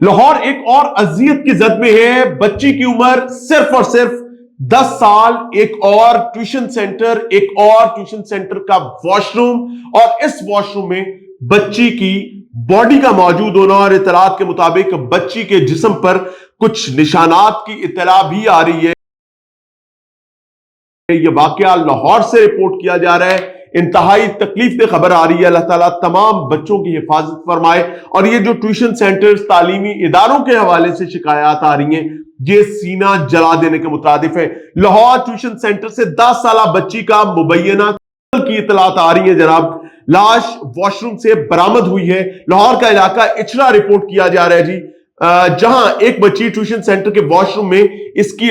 लाहौर एक और अजियत की जद में है। बच्ची की उम्र सिर्फ और सिर्फ 10 साल। एक और ट्यूशन सेंटर का वॉशरूम, और इस वॉशरूम में बच्ची की बॉडी का मौजूद होना, और इतलात के मुताबिक बच्ची के जिस्म पर कुछ निशानात की इतला भी आ रही है। यह वाकया लाहौर से रिपोर्ट किया जा रहा है। इंतहाई तकलीफ से खबर आ रही है। अल्लाह ताला तमाम बच्चों की हिफाजत फरमाए। और ये जो ट्यूशन सेंटर्स, तालीमी इदारों के हवाले से शिकायत आ रही हैं, ये सीना जला देने के मुतादिफ है। लाहौर ट्यूशन सेंटर से 10 साल बच्ची का मुबैना की इतलात आ रही है जनाब। लाश वॉशरूम से बरामद हुई है। लाहौर का इलाका इचरा रिपोर्ट किया जा रहा है जी, जहां एक बच्ची ट्यूशन सेंटर के वॉशरूम में इसकी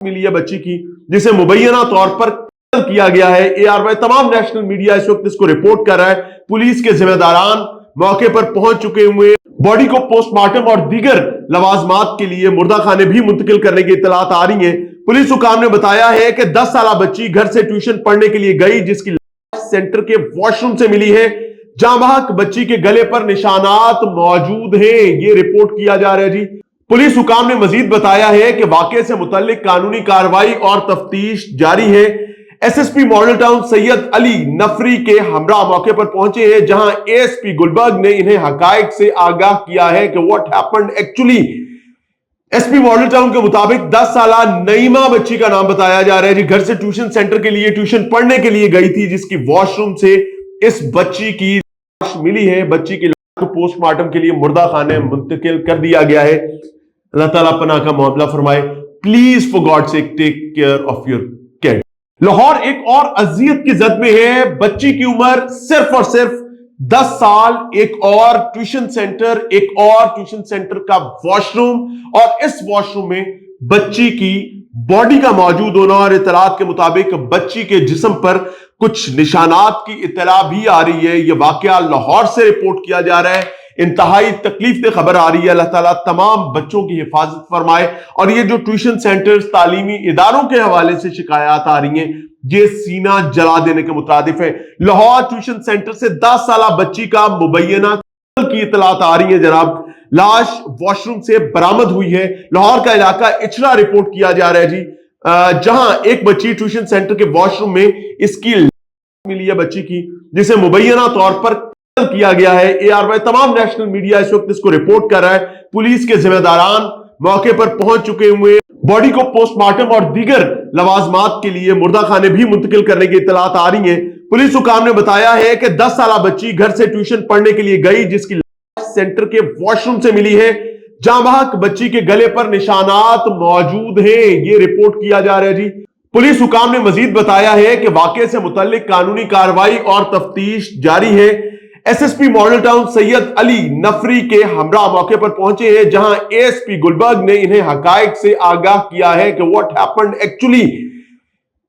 मिली है बच्ची की, जिसे मुबैना तौर पर किया गया है। ARY तमाम नेशनल मीडिया इस वक्त इसको रिपोर्ट कर रहा है। पुलिस के जिम्मेदारान मौके पर पहुंच चुके हुए, बॉडी को पोस्टमार्टम और दीगर लवाजमात के लिए मुर्दा खाने भी मुंतकिल करने की इतलात आ रही है। पुलिस हुकाम ने बताया है कि 10 साल बच्ची घर से ट्यूशन पढ़ने के लिए गई, जिसकी लाश सेंटर के वॉशरूम से मिली है, जहां वहां बच्ची के गले पर निशानात मौजूद हैं। ये रिपोर्ट किया जा रहा है जी। पुलिस हुकाम ने मजीद बताया है कि वाकये से मुतल्लिक कानूनी कार्रवाई और तफ्तीश जारी है। SSP Model Town Syed Ali नफरी के हमरा मौके पर पहुंचे हैं, जहां ASP गुलबर्ग ने इन्हें हकायक से आगाह किया है कि what happened actually. SP model town के मुताबिक 10 साल नईमा बच्ची का नाम बताया जा रहा है जी, घर से ट्यूशन सेंटर के लिए ट्यूशन पढ़ने के लिए गई थी, जिसकी वॉशरूम से इस बच्ची की लाश मिली है। बच्ची की लाश को पोस्टमार्टम के लिए मुर्दा खाने मुंतकिल कर दिया गया है। अल्लाह ताला पनाह का मामला फरमाए। Please for God sake take care of your kid. Lahore एक और अजियत की जद में है। बच्ची की उम्र सिर्फ और सिर्फ 10 साल। एक और ट्यूशन सेंटर का वॉशरूम, और इस वॉशरूम में बच्ची की बॉडी का मौजूद होना, और इतलात के मुताबिक बच्ची के जिस्म पर कुछ निशानात की इतला भी आ रही है। यह वाकया लाहौर से रिपोर्ट किया जा रहा है। इंतहाई तकलीफ से खबर आ रही है। अल्लाह ताला तमाम बच्चों की हिफाजत फरमाए। और ये जो ट्यूशन सेंटर्स, तालीमी इदारों के हवाले से शिकायत आ रही हैं, ये सीना जला देने के मुतादिफ है। लाहौर ट्यूशन सेंटर से 10 साल बच्ची का मुबैना की इतलात आ रही है जनाब। लाश वॉशरूम से बरामद हुई है। लाहौर का इलाका इचरा रिपोर्ट किया जा रहा है जी, जहां एक बच्ची ट्यूशन सेंटर के वॉशरूम में इसकी मिली है बच्ची की, जिसे मुबैना तौर पर किया गया है। ARY तमाम नेशनल मीडिया इस वक्त इसको रिपोर्ट कर रहा है। पुलिस के जिम्मेदारान मौके पर पहुंच चुके हुए, बॉडी को पोस्टमार्टम और दीगर लवाजमात के लिए मुर्दा खाने भी मुंतकिल करने की इतलात आ रही है। पुलिस हुकाम ने बताया है कि 10 साल बच्ची घर से ट्यूशन पढ़ने के लिए गई, जिसकी लाश सेंटर के वॉशरूम से मिली है, जहां वहां बच्ची के गले पर निशानात मौजूद हैं। ये रिपोर्ट किया जा रहा है जी। पुलिस हुकाम ने मजीद बताया है कि वाकये से मुतल्लिक कानूनी कार्रवाई और तफ्तीश जारी है। SSP Model Town Syed Ali नफरी के हमरा मौके पर पहुंचे हैं, जहां ASP गुलबर्ग ने इन्हें हकायक से आगाह किया है कि what happened actually.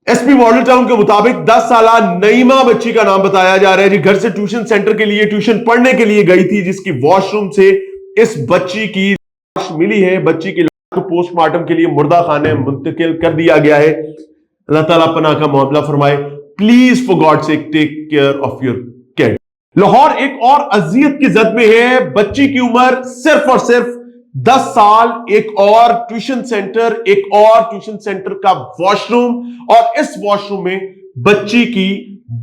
SP model town के मुताबिक 10 साल नईमा बच्ची का नाम बताया जा रहा है जी, घर से ट्यूशन सेंटर के लिए ट्यूशन पढ़ने के लिए गई थी, जिसकी वॉशरूम से इस बच्ची की लाश मिली है। बच्ची की लाश को पोस्टमार्टम के लिए मुर्दा खाने मुंतकिल कर दिया गया है। अल्लाह ताला पनाह का मामला फरमाए। Please for God sake take care of your kid. Lahore एक और अजियत की जद में है। बच्ची की उम्र सिर्फ और सिर्फ 10 साल। एक और ट्यूशन सेंटर का वॉशरूम, और इस वॉशरूम में बच्ची की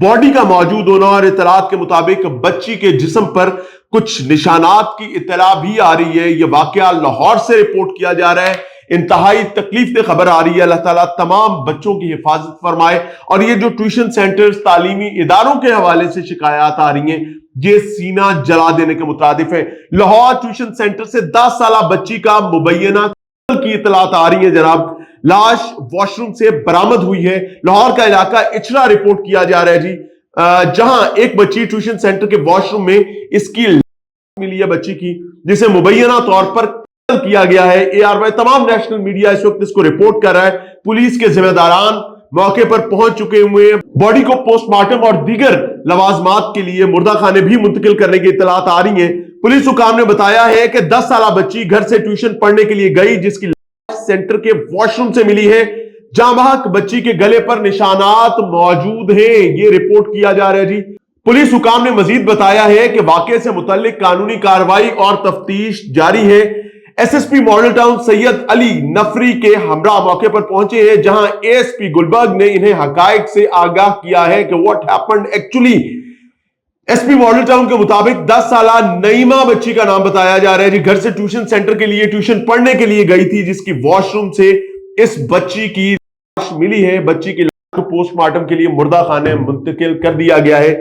बॉडी का मौजूद होना, और इतलात के मुताबिक बच्ची के जिस्म पर कुछ निशानात की इतला भी आ रही है। यह वाकया लाहौर से रिपोर्ट किया जा रहा है। इंतहाई तकलीफ से खबर आ रही है। अल्लाह ताला तमाम बच्चों की हिफाजत फरमाए। और ये जो ट्यूशन सेंटर्स, तालीमी इदारों के हवाले से शिकायत आ रही हैं, ये सीना जला देने के मुतादिफ है। लाहौर ट्यूशन सेंटर से 10 साल बच्ची का मुबैना की इतलात आ रही है जनाब। लाश वॉशरूम से बरामद हुई है। लाहौर का इलाका इचरा रिपोर्ट किया जा रहा है जी, जहां एक बच्ची ट्यूशन सेंटर के वॉशरूम में इसकी मिली है बच्ची की, जिसे मुबैना तौर पर किया गया है। ARY तमाम नेशनल मीडिया इस वक्त इसको रिपोर्ट कर रहा है। पुलिस के जिम्मेदारान मौके पर पहुंच चुके हुए, बॉडी को पोस्टमार्टम और दीगर लवाजमात के लिए मुर्दा खाने भी मुंतकिल करने की इतलात आ रही है। पुलिस हुकाम ने बताया है कि 10 साल बच्ची घर से ट्यूशन पढ़ने के लिए गई, जिसकी लाश सेंटर के वॉशरूम से मिली है, जहां वहां बच्ची के गले पर निशानात मौजूद हैं। ये रिपोर्ट किया जा रहा है जी। पुलिस हुकाम ने मजीद बताया है कि वाकये से मुतल्लिक कानूनी कार्रवाई और तफ्तीश जारी है। SSP Model Town Syed Ali नफरी के हमरा मौके पर पहुंचे हैं, जहां एएसपी गुलबर्ग ने इन्हें हकायक से आगाह किया है कि what happened actually. SP model town के मुताबिक 10 साला नईमा बच्ची का नाम बताया जा रहा है, जी घर से ट्यूशन सेंटर के लिए ट्यूशन पढ़ने के लिए गई थी, जिसकी वॉशरूम से इस बच्ची की लाश मिली है। बच्ची की लाश को पोस्टमार्टम के लिए मुर्दा खाने मुंतकिल कर दिया गया है।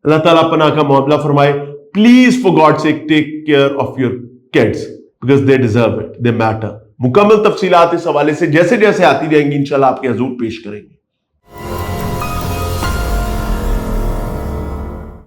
अल्लाह ताला पनाह का मामला फरमाए। Please for God sake take care of your kids because they deserve it, they matter. मुकम्मल तफसीलात इस हवाले से जैसे जैसे आती रहेंगी इंशाल्लाह आपके हजूर पेश करेंगे।